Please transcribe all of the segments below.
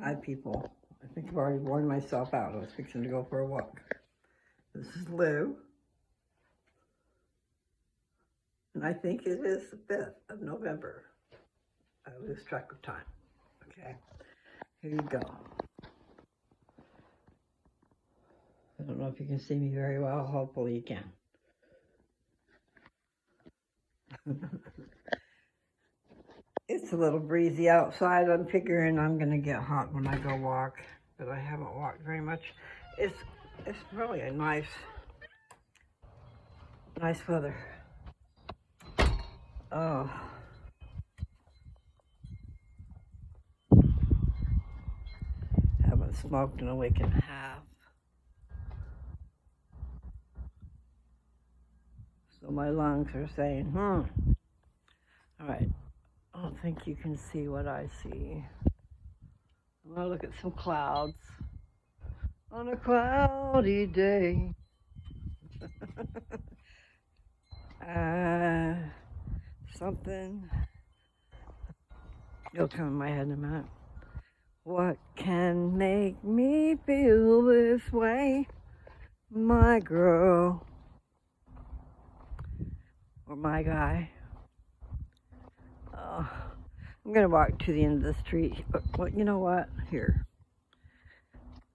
Hi, people. I think I've already worn myself out. I was fixing to go for a walk. This is Lou, and I think it is the 5th of November. I lose track of time. Okay, here you go. I don't know if you can see me very well. Hopefully, you can. It's a little breezy outside. I'm figuring I'm going to get hot when I go walk, but I haven't walked very much. It's really a nice weather. Oh. Haven't smoked in a week and a half. So my lungs are saying, All right, I don't think you can see what I see. I'm gonna look at some clouds on a cloudy day. Something, it'll come in my head in a minute. What can make me feel this way, my girl, or my guy? I'm gonna walk to the end of the street, but you know what? Here,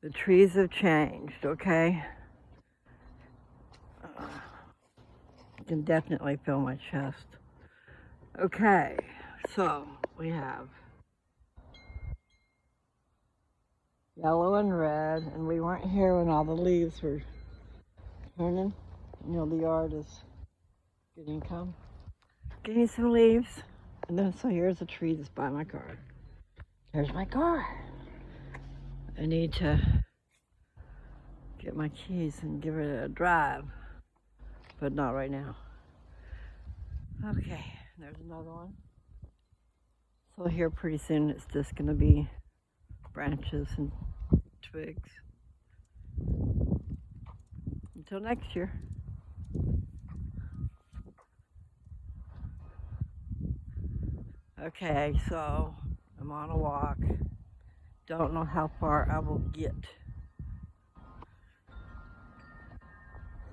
the trees have changed, okay? You can definitely feel my chest. Okay, so we have yellow and red, and we weren't here when all the leaves were turning. You know, the yard is getting some leaves. And then, so here's a tree that's by my car. Here's my car. I need to get my keys and give it a drive, but not right now. Okay, there's another one. So here pretty soon it's just gonna be branches and twigs. Until next year. Okay, so I'm on a walk. Don't know how far I will get.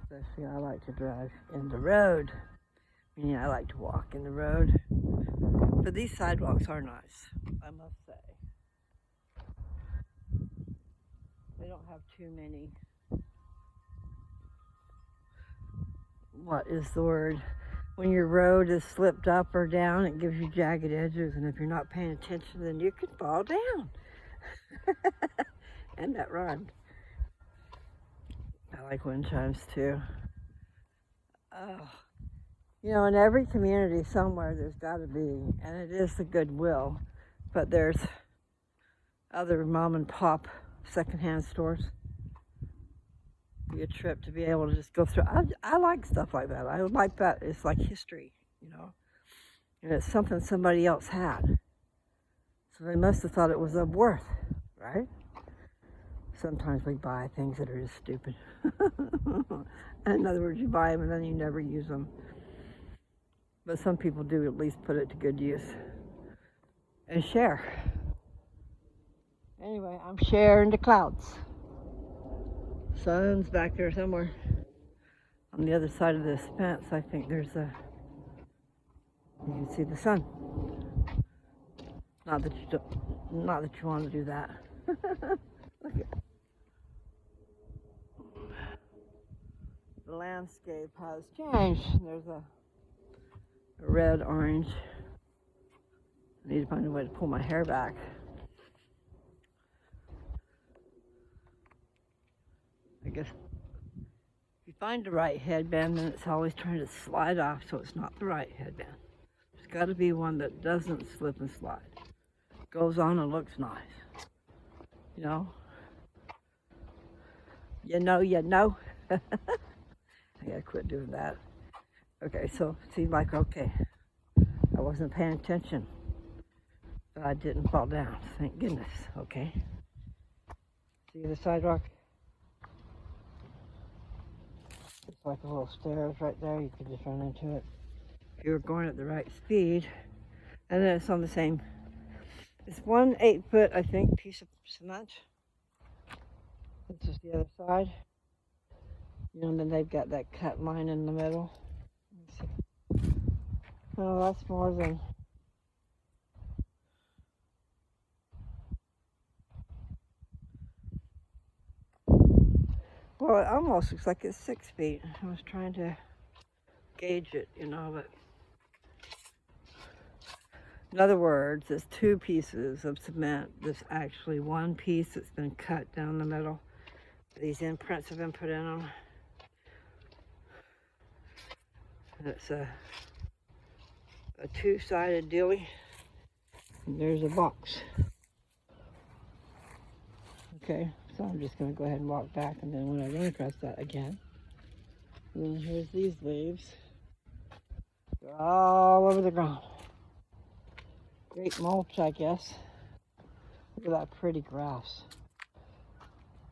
Especially I like to drive in the road. Meaning I like to walk in the road. But these sidewalks are nice, I must say. They don't have too many, what is the word? When your road is slipped up or down, it gives you jagged edges, and if you're not paying attention, then you could fall down. And that run. I like wind chimes too. Oh, you know, in every community somewhere there's got to be, and it is the Goodwill, but there's other mom and pop secondhand stores. Be a trip to be able to just go through. I like stuff like that. I like that. It's like history, you know, and it's something somebody else had. So they must have thought it was of worth, right? Sometimes we buy things that are just stupid. In other words, you buy them and then you never use them. But some people do at least put it to good use and share. Anyway, I'm sharing the clouds. Sun's back there somewhere. On the other side of this fence, I think you can see the sun. Not that you want to do that. Look at the landscape has changed. There's a red, orange. I need to find a way to pull my hair back. I guess if you find the right headband, then it's always trying to slide off, so it's not the right headband. There's got to be one that doesn't slip and slide. Goes on and looks nice. You know? You know. I gotta quit doing that. Okay, so it seemed like, okay, I wasn't paying attention. But I didn't fall down, thank goodness, okay? See the sidewalk? It's like a little stairs right there, you could just run into it. If you were going at the right speed, and then it's on the same It's 1/8 foot, I think, piece of cement. This is the other side. You know, and then they've got that cut line in the middle. Let me see. Oh, that's more than. Well, it almost looks like it's 6 feet. I was trying to gauge it, you know, but in other words, it's 2 pieces of cement. There's actually 1 piece that's been cut down the middle. These imprints have been put in them. And it's a 2-sided dealie. And there's a box. Okay, so I'm just going to go ahead and walk back, and then when I run across that again, and then here's these leaves. They're all over the ground. Great mulch, I guess. Look at that pretty grass.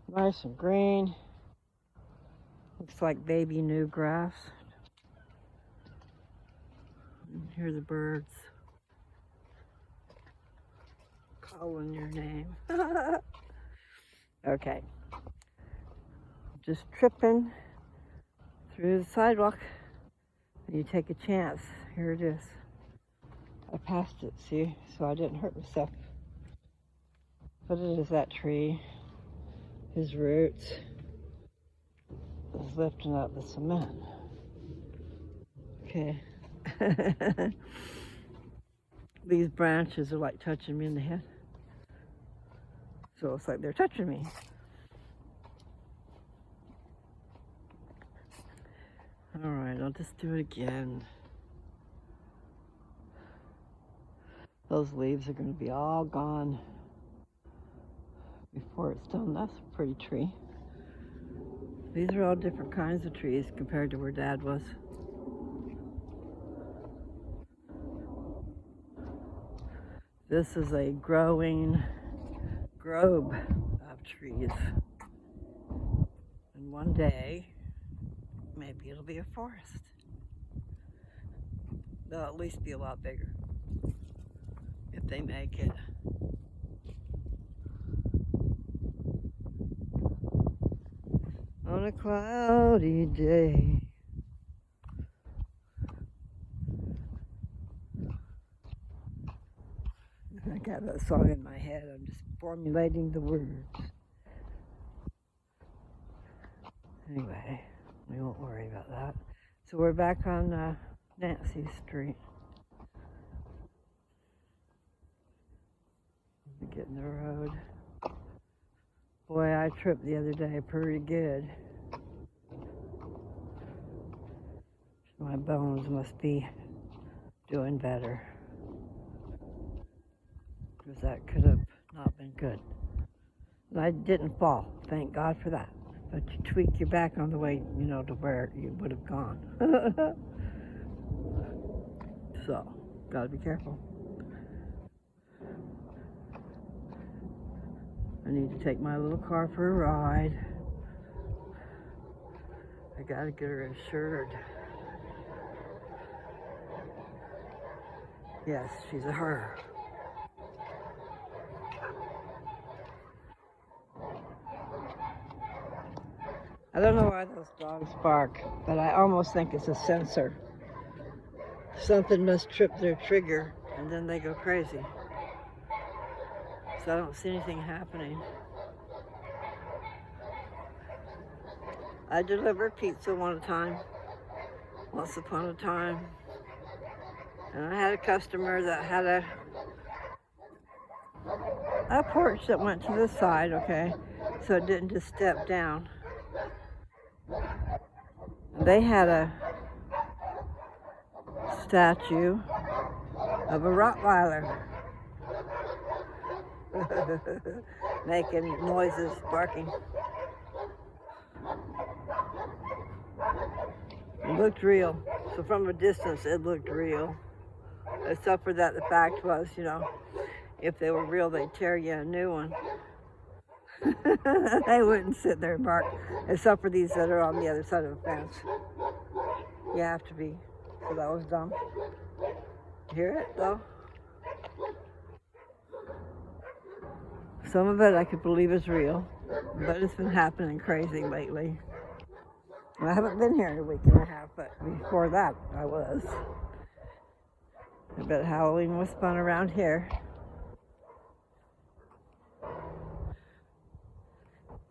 Nice and green. Looks like baby new grass. And here are the birds calling your name. Okay. Just tripping through the sidewalk, and you take a chance. Here it is. I passed it, see, so I didn't hurt myself. But it is that tree. His roots is lifting up the cement. Okay. These branches are like touching me in the head. So it's like they're touching me. All right, I'll just do it again. Those leaves are going to be all gone before it's done. That's a pretty tree. These are all different kinds of trees compared to where Dad was. This is a growing grove of trees. And one day, maybe it'll be a forest. They'll at least be a lot bigger if they make it. On a cloudy day. I got that song in my head. I'm just formulating the words. Anyway, we won't worry about that. So we're back on Nancy Street. Getting the road. Boy, I tripped the other day pretty good. My bones must be doing better. Because that could have not been good. And I didn't fall, thank God for that. But you tweak your back on the way, you know, to where you would have gone. So, gotta be careful. I need to take my little car for a ride. I gotta get her insured. Yes, she's a her. I don't know why those dogs bark, but I almost think it's a sensor. Something must trip their trigger, and then they go crazy. So I don't see anything happening. I delivered pizza once upon a time. And I had a customer that had a porch that went to the side, okay? So it didn't just step down. They had a statue of a Rottweiler making noises, barking. It looked real. So from a distance, it looked real. Except for that, the fact was, you know, if they were real, they'd tear you a new one. They wouldn't sit there and bark, except for these that are on the other side of the fence. You have to be. So that was dumb. Hear it, though? Some of it I could believe is real, but it's been happening crazy lately. I haven't been here in a week and a half, but before that I was. I bet Halloween was fun around here.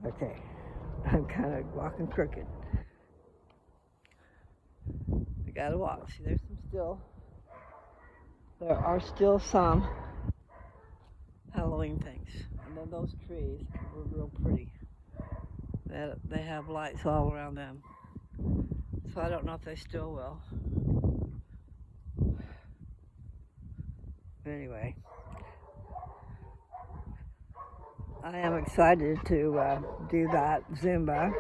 Okay, I'm kind of walking crooked. I gotta walk. See, there are still some Halloween things. And then those trees were real pretty. They have lights all around them. So I don't know if they still will. Anyway, I am excited to do that Zumba.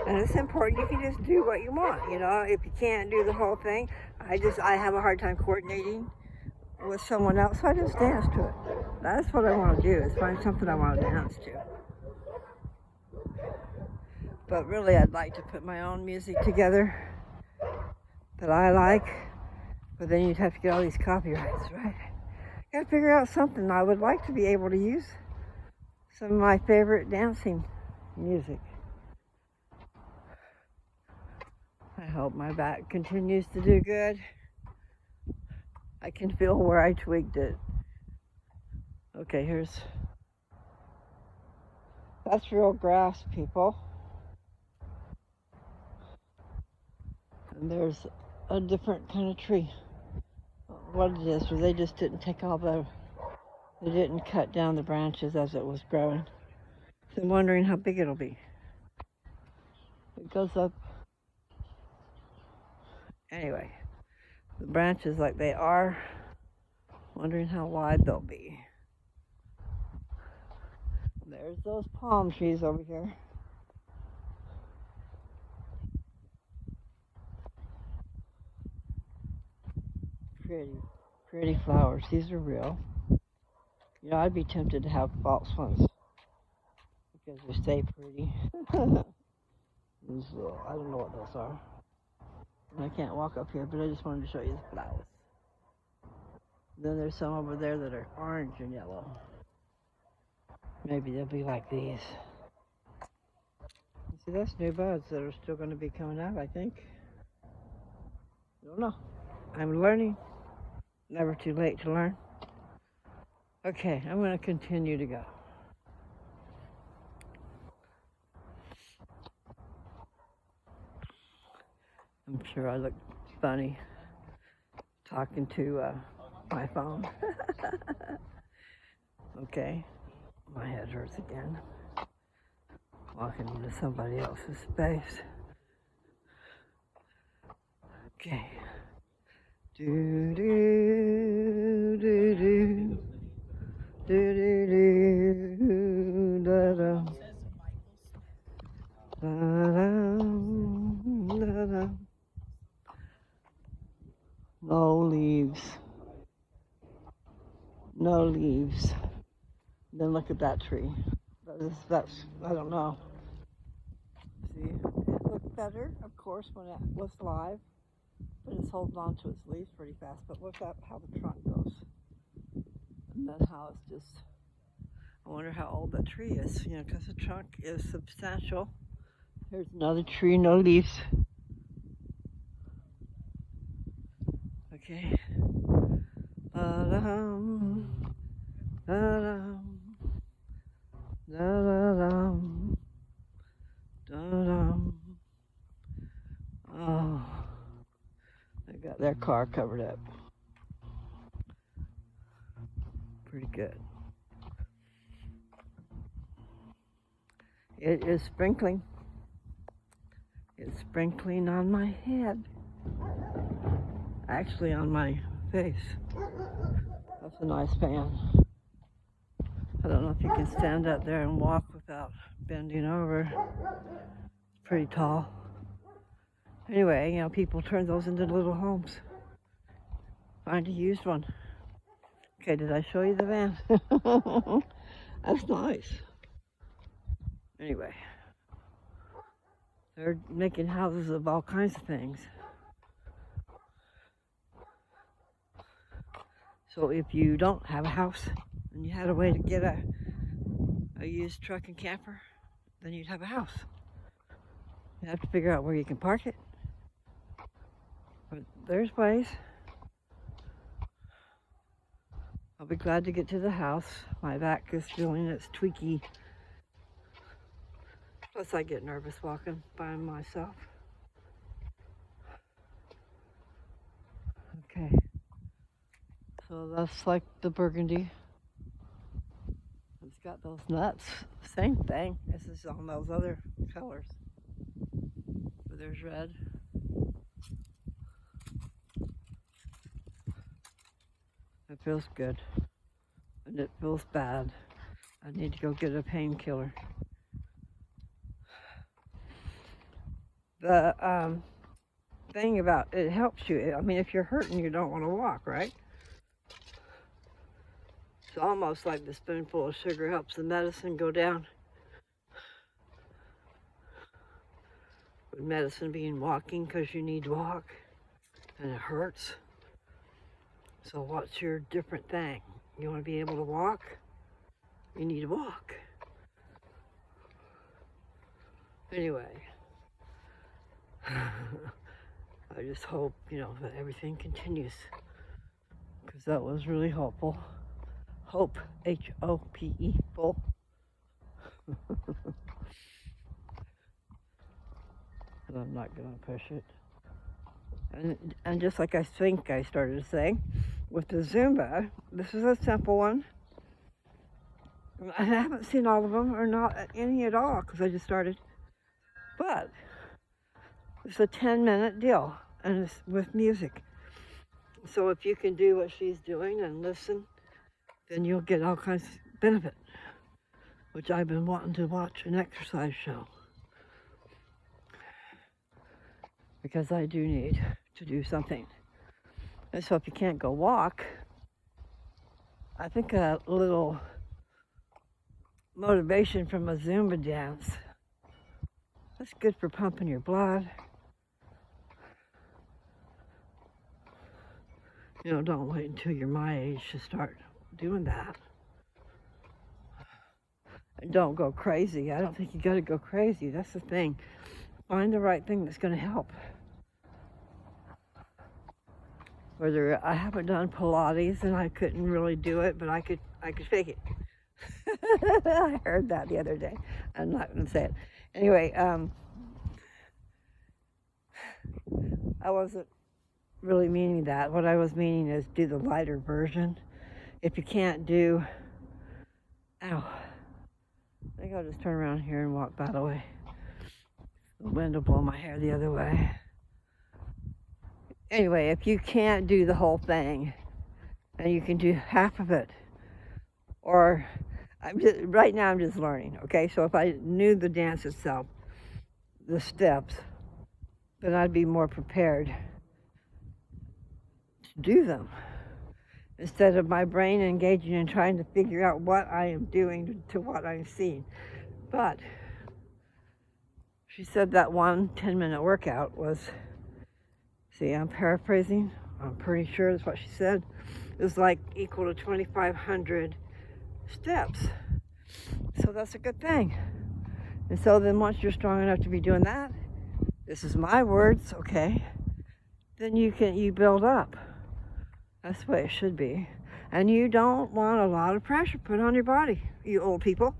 And it's important you can just do what you want. You know, if you can't do the whole thing, I have a hard time coordinating with someone else, so I just dance to it. That's what I want to do, is find something I want to dance to. But really, I'd like to put my own music together that I like, but then you'd have to get all these copyrights, right? Gotta figure out something. I would like to be able to use some of my favorite dancing music. I hope my back continues to do good. I can feel where I tweaked it. Okay, that's real grass, people. And there's a different kind of tree. What it is, or they just didn't they didn't cut down the branches as it was growing. So I'm wondering how big it'll be. It goes up. Anyway, the branches like they are, wondering how wide they'll be. There's those palm trees over here. Pretty flowers. These are real. You know, I'd be tempted to have false ones because they stay pretty. These little, I don't know what those are. And I can't walk up here, but I just wanted to show you the flowers. Then there's some over there that are orange and yellow. Maybe they'll be like these. See, that's new buds that are still going to be coming out, I think. I don't know. I'm learning. Never too late to learn. Okay, I'm going to continue to go. I'm sure I look funny talking to my phone. Okay, my head hurts again. Walking into somebody else's space. Okay. Do do do do do do do da da da da. No leaves. No leaves. Then look at that tree. That's I don't know. See, it looked better, of course, when it was live. But it's holding on to its leaves pretty fast. But look at how the trunk goes. And then how it's just, I wonder how old that tree is, you know, because the trunk is substantial. Here's another tree, no leaves. Okay. Da-dum, da-dum, da-dum, da-dum. Oh. They got their car covered up. Pretty good. It is sprinkling. It's sprinkling on my head. Actually on my face. That's a nice fan. I don't know if you can stand up there and walk without bending over. It's pretty tall. Anyway, you know, people turn those into little homes. Find a used one. Okay, did I show you the van? That's nice. Anyway, they're making houses of all kinds of things. So if you don't have a house and you had a way to get a used truck and camper, then you'd have a house. You have to figure out where you can park it. But there's ways. I'll be glad to get to the house. My back is feeling it's tweaky. Plus I get nervous walking by myself. Okay. So that's like the burgundy. It's got those nuts. Same thing. This is on those other colors. But there's red. It feels good. And it feels bad. I need to go get a painkiller. The thing about it helps you. I mean, if you're hurting, you don't want to walk, right? It's almost like the spoonful of sugar helps the medicine go down. With medicine being walking because you need to walk and it hurts. So what's your different thing? You want to be able to walk? You need to walk. Anyway, I just hope, that everything continues. Because that was really hopeful. Hope, H-O-P-E, full. But I'm not going to push it. And just like I think I started to say, with the Zumba, this is a simple one. I haven't seen all of them, or not any at all, because I just started. But it's a 10-minute deal, and it's with music. So if you can do what she's doing and listen, then you'll get all kinds of benefit, which I've been wanting to watch an exercise show. Because I do need to do something. And so if you can't go walk, I think a little motivation from a Zumba dance, that's good for pumping your blood. Don't wait until you're my age to start doing that. And don't go crazy. I don't think you got to go crazy. That's the thing. Find the right thing that's going to help. Whether I haven't done Pilates and I couldn't really do it, but I could fake it. I heard that the other day. I'm not going to say it. Anyway, I wasn't really meaning that. What I was meaning is do the lighter version. If you can't do, I think I'll just turn around here and walk that way. The wind will blow my hair the other way. Anyway, if you can't do the whole thing, and you can do half of it, or right now I'm just learning, okay? So if I knew the dance itself, the steps, then I'd be more prepared to do them. Instead of my brain engaging in trying to figure out what I am doing to what I'm seeing. But she said that one 10-minute workout was, see, I'm paraphrasing, I'm pretty sure that's what she said, it was like equal to 2,500 steps. So that's a good thing. And so then once you're strong enough to be doing that, this is my words, okay, then you build up. That's the way it should be. And you don't want a lot of pressure put on your body, you old people.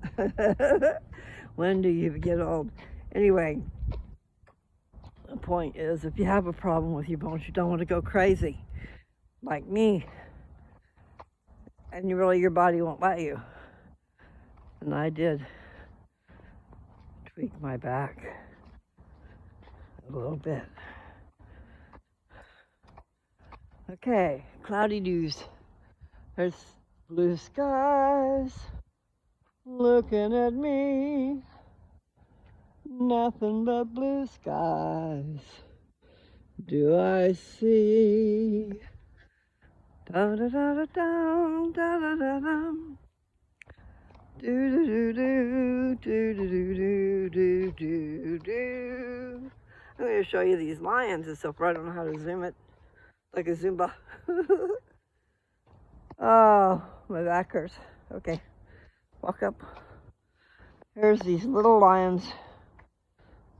When do you get old? Anyway, the point is, if you have a problem with your bones, you don't want to go crazy, like me. And your body won't let you. And I did tweak my back a little bit. Okay, cloudy news. There's blue skies looking at me. Nothing but blue skies do I see. Da da da da da da da da da. Do do do do do do do do do. I'm going to show you these lions and stuff. I don't know how to zoom it. Like a Zumba. Oh, my back hurts. Okay, walk up. Here's these little lions.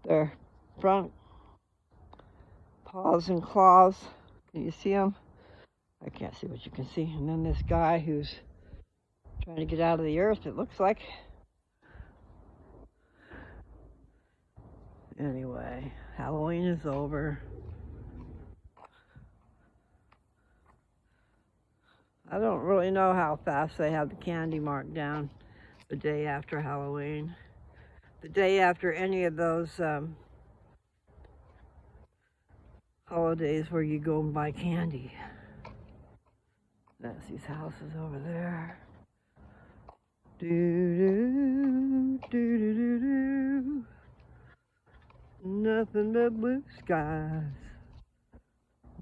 Their front paws and claws. Can you see them? I can't see what you can see. And then this guy who's trying to get out of the earth, it looks like. Anyway, Halloween is over. I don't really know how fast they have the candy marked down the day after Halloween. The day after any of those holidays where you go and buy candy. That's these houses over there. Do do do do do do. Nothing but blue skies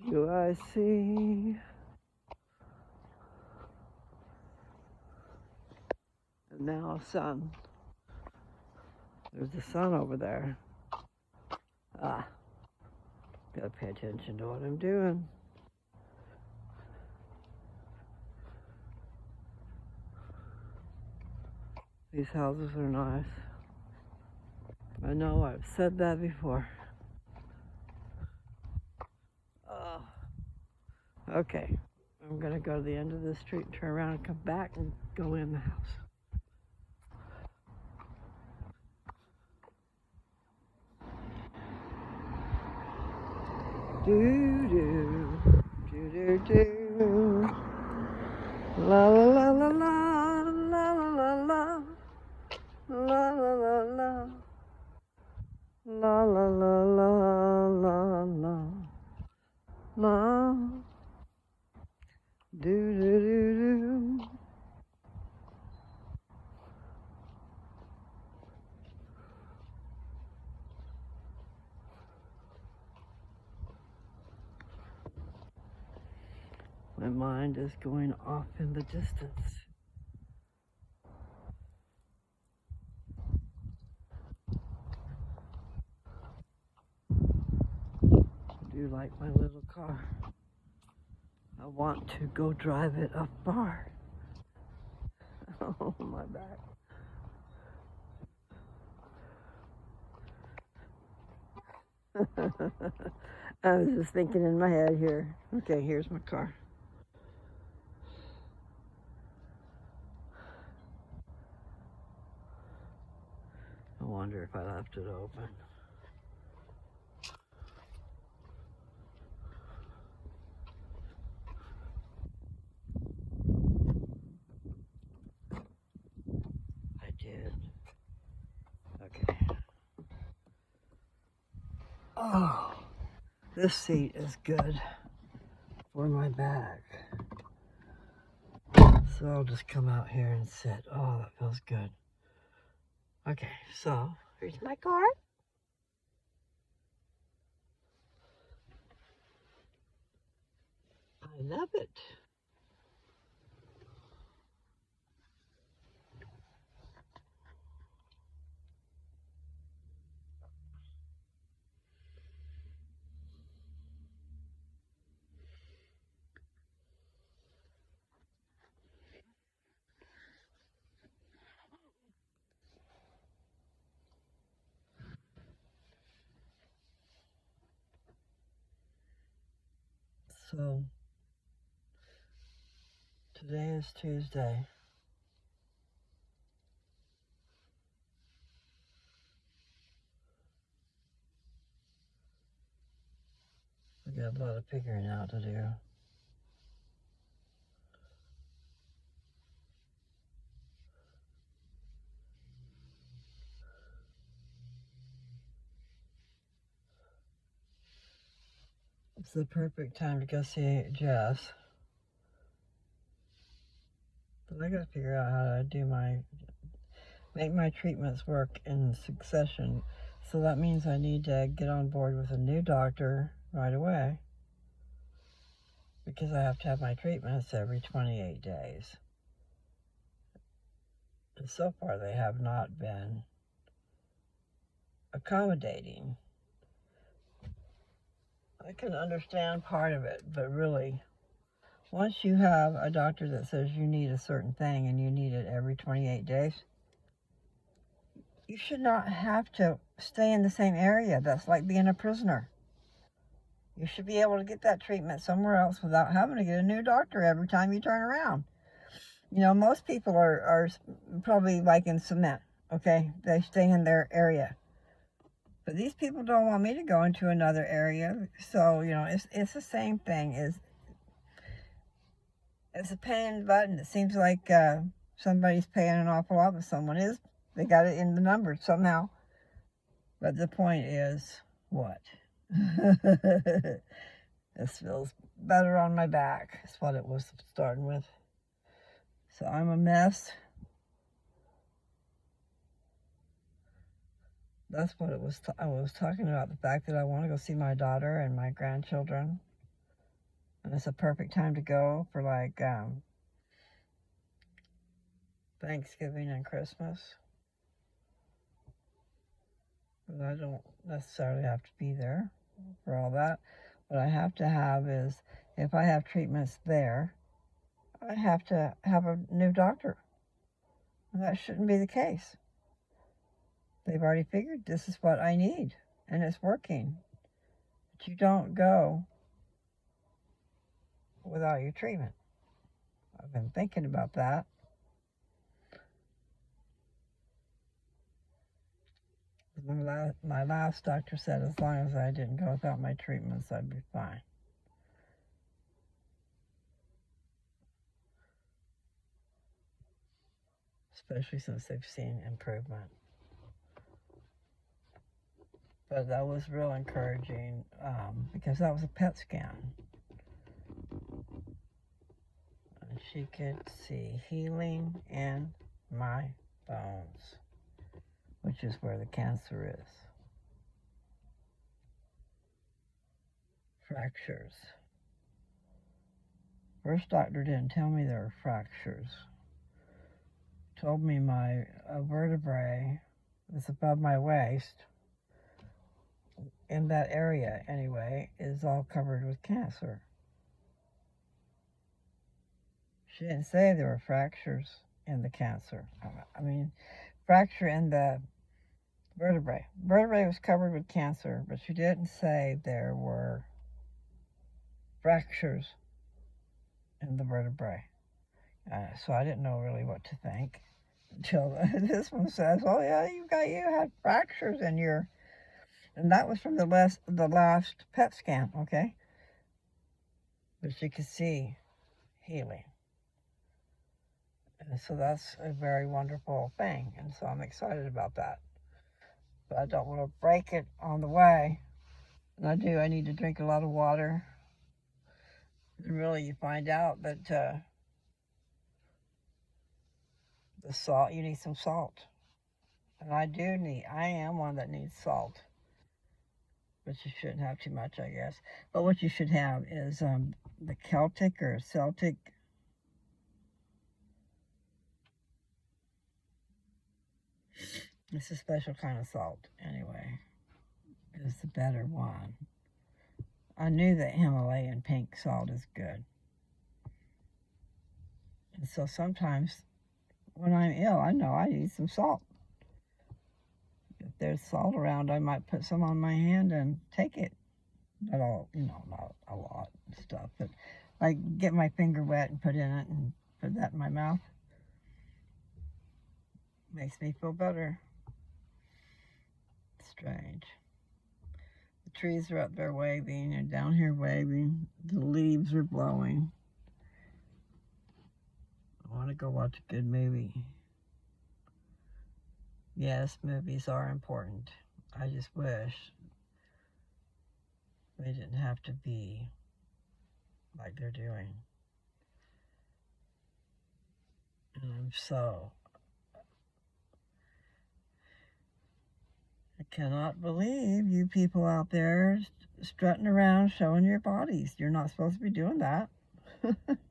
do I see. And now sun. There's the sun over there. Ah, gotta pay attention to what I'm doing. These houses are nice. I know I've said that before. Okay, I'm gonna go to the end of the street, turn around and come back and go in the house. Do do do do do. La la la la la la la la la la la la la la la la la la. Do do do do. My mind is going off in the distance. I do like my little car. I want to go drive it up far. Oh, my back. I was just thinking in my head here. Okay, here's my car. I wonder if I left it open. I did. Okay. Oh, this seat is good for my back. So I'll just come out here and sit. Oh, that feels good. Okay, so here's my car. I love it. So today is Tuesday. I got a lot of figuring out to do. It's the perfect time to go see Jess. But I gotta figure out how to make my treatments work in succession. So that means I need to get on board with a new doctor right away, because I have to have my treatments every 28 days. And so far they have not been accommodating. I can understand part of it, but really, once you have a doctor that says you need a certain thing and you need it every 28 days, You should not have to stay in the same area. That's like being a prisoner. You should be able to get that treatment somewhere else without having to get a new doctor every time you turn around. You know, most people are probably like in cement, okay? They stay in their area. But these people don't want me to go into another area. So, you know, it's the same thing. It's a pain in the butt, and it seems like somebody's paying an awful lot, but someone is. They got it in the numbers somehow. But the point is, what? This feels better on my back. That's what it was starting with. So I'm a mess. That's what it was. I was talking about the fact that I want to go see my daughter and my grandchildren. And it's a perfect time to go for like Thanksgiving and Christmas. But I don't necessarily have to be there for all that. What I have to have is, if I have treatments there, I have to have a new doctor. And that shouldn't be the case. They've already figured this is what I need, and it's working. But you don't go without your treatment. I've been thinking about that. My last doctor said as long as I didn't go without my treatments, I'd be fine. Especially since they've seen improvement. But that was real encouraging because that was a PET scan. And she could see healing in my bones, which is where the cancer is. Fractures. First doctor didn't tell me there were fractures. Told me my vertebrae is above my waist, in that area anyway, is all covered with cancer. She didn't say there were fractures in the cancer. I mean, fracture in the vertebrae. Vertebrae was covered with cancer, but she didn't say there were fractures in the vertebrae. So I didn't know really what to think until this one says, "Oh yeah, you had fractures in your," and that was from the last PET scan, okay? But she could see healing. And so that's a very wonderful thing. And so I'm excited about that. But I don't want to break it on the way. And I need to drink a lot of water. And really, you find out that the salt, you need some salt. And I am one that needs salt. But you shouldn't have too much, I guess. But what you should have is the Celtic or Celtic. It's a special kind of salt, anyway. It's the better one. I knew that Himalayan pink salt is good. And so sometimes when I'm ill, I know I need some salt. If there's salt around, I might put some on my hand and take it. Not all, not a lot of stuff, but I get my finger wet and put in it and put that in my mouth. Makes me feel better. Strange. The trees are up there waving and down here waving. The leaves are blowing. I want to go watch a good movie. Yes, movies are important. I just wish they didn't have to be like they're doing. And I cannot believe you people out there strutting around showing your bodies. You're not supposed to be doing that.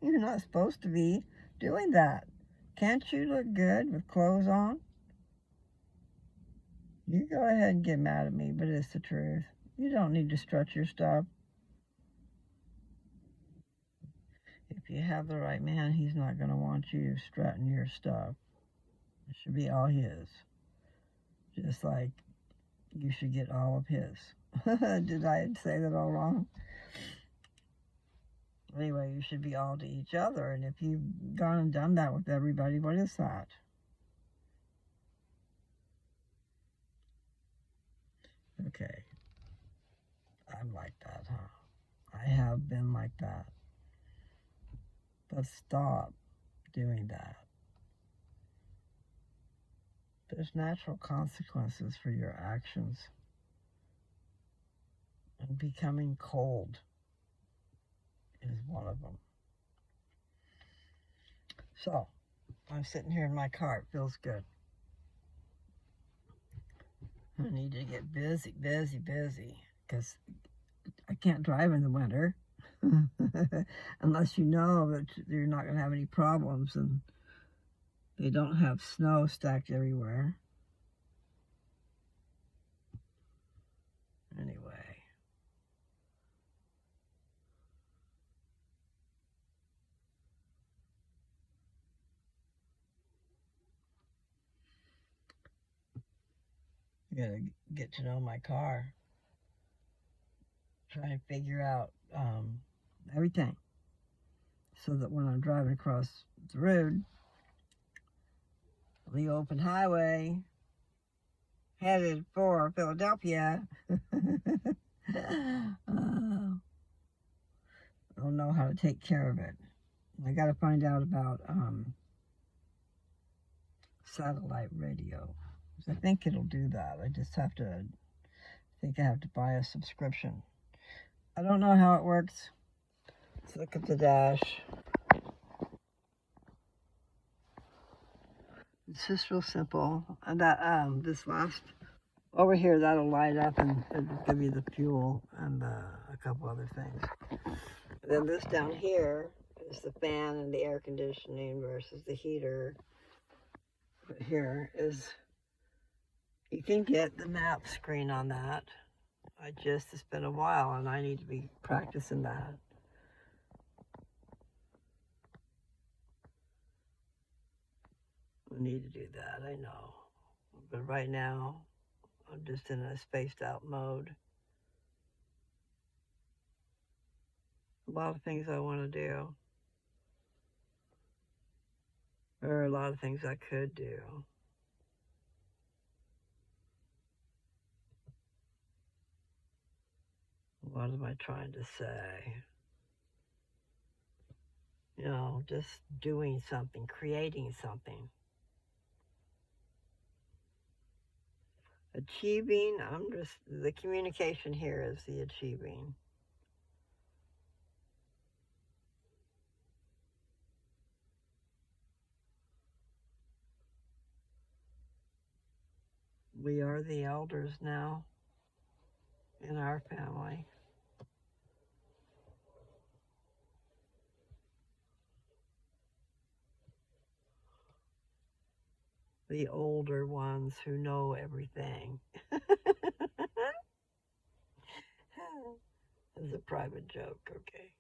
You're not supposed to be doing that. Can't you look good with clothes on? You go ahead and get mad at me, but it's the truth. You don't need to strut your stuff. If you have the right man, he's not going to want you strutting your stuff. It should be all his. Just like you should get all of his. Did I say that all wrong? Anyway, you should be all to each other. And if you've gone and done that with everybody, what is that? Okay. I'm like that, huh? I have been like that. But stop doing that. There's natural consequences for your actions. And becoming cold is one of them. So, I'm sitting here in my car. It feels good. I need to get busy, because I can't drive in the winter unless you know that you're not going to have any problems and they don't have snow stacked everywhere. Anyway. I gotta get to know my car. Try and figure out everything so that when I'm driving across the road, the open highway, headed for Philadelphia, I'll know how to take care of it. I got to find out about satellite radio. I think it'll do that. I just have to, I think I have to buy a subscription. I don't know how it works. Let's look at the dash. It's just real simple. And that this last over here, that'll light up and it'll give you the fuel and a couple other things. And then this down here is the fan and the air conditioning versus the heater. But here is, you can get the map screen on that. It's been a while and I need to be practicing that. I need to do that, I know. But right now, I'm just in a spaced out mode. A lot of things I want to do. There are a lot of things I could do. What am I trying to say? You know, just doing something, creating something. Achieving, the communication here is the achieving. We are the elders now in our family. The older ones who know everything. It's a private joke, okay.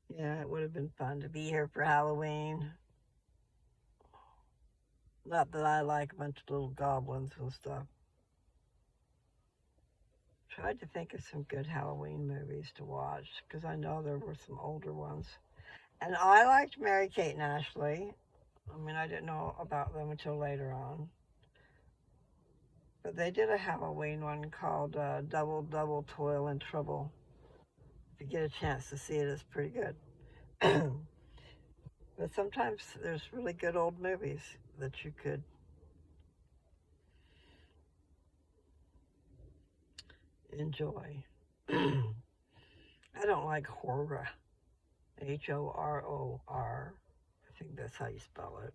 Yeah, it would have been fun to be here for Halloween. Not that I like a bunch of little goblins and stuff. Tried to think of some good Halloween movies to watch, because I know there were some older ones. And I liked Mary-Kate and Ashley. I mean, I didn't know about them until later on. But they did a Halloween one called Double Double Toil and Trouble. If you get a chance to see it, it's pretty good. But sometimes there's really good old movies that you could enjoy. I don't like horror. Horror. I think that's how you spell it.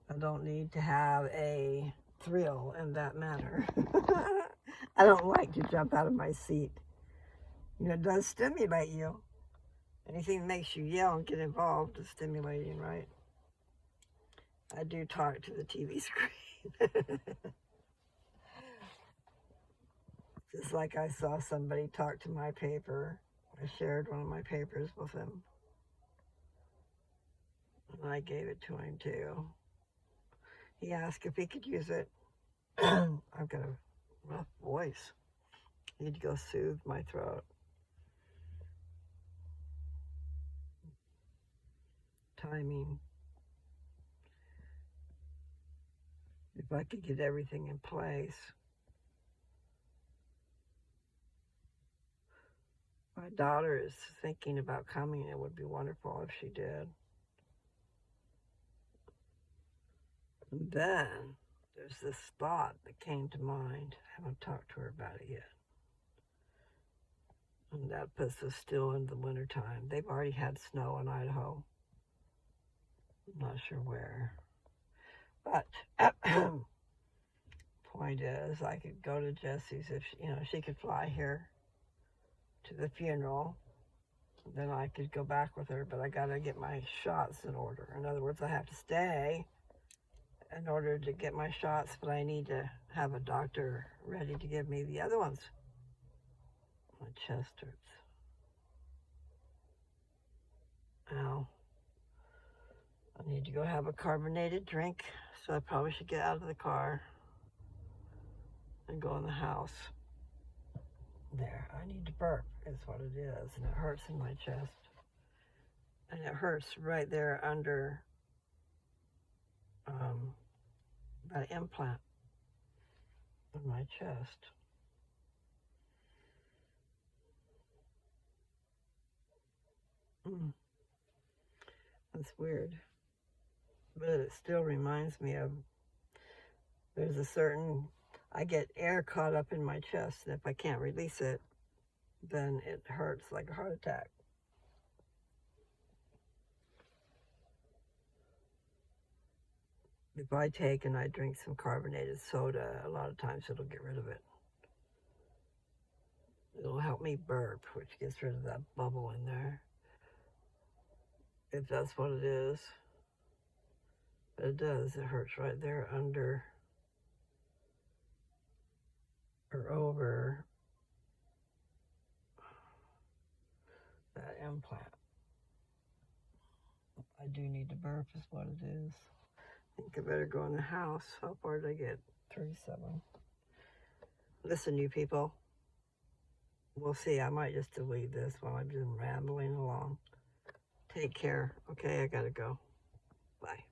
I don't need to have a thrill in that manner. I don't like to jump out of my seat. You know, it does stimulate you. Anything that makes you yell and get involved is stimulating, right? I do talk to the TV screen. Just like I saw somebody talk to my paper I shared one of my papers with him, and I gave it to him too. He asked if he could use it. I've got a rough voice. I need to go soothe my throat. Timing. If I could get everything in place. My daughter is thinking about coming. It would be wonderful if she did. And then there's this thought that came to mind. I haven't talked to her about it yet. And that puts us still in the wintertime. They've already had snow in Idaho. I'm not sure where. But point is, I could go to Jesse's if she could fly here to the funeral. Then I could go back with her, but I gotta get my shots in order. In other words, I have to stay in order to get my shots, but I need to have a doctor ready to give me the other ones. My chest hurts. Ow. I need to go have a carbonated drink, so I probably should get out of the car and go in the house. There, I need to burp, is what it is, and it hurts in my chest. And it hurts right there under that implant in my chest. That's weird. But it still reminds me of, there's a certain, I get air caught up in my chest, and if I can't release it, then it hurts like a heart attack. If I take and I drink some carbonated soda, a lot of times it'll get rid of it. It'll help me burp, which gets rid of that bubble in there, if that's what it is. But it does, it hurts right there under or over that implant. I do need to burp is what it is. I think I better go in the house. How far did I get? 37. Listen, you people. We'll see. I might just delete this while I'm just rambling along. Take care. Okay, I gotta go. Bye.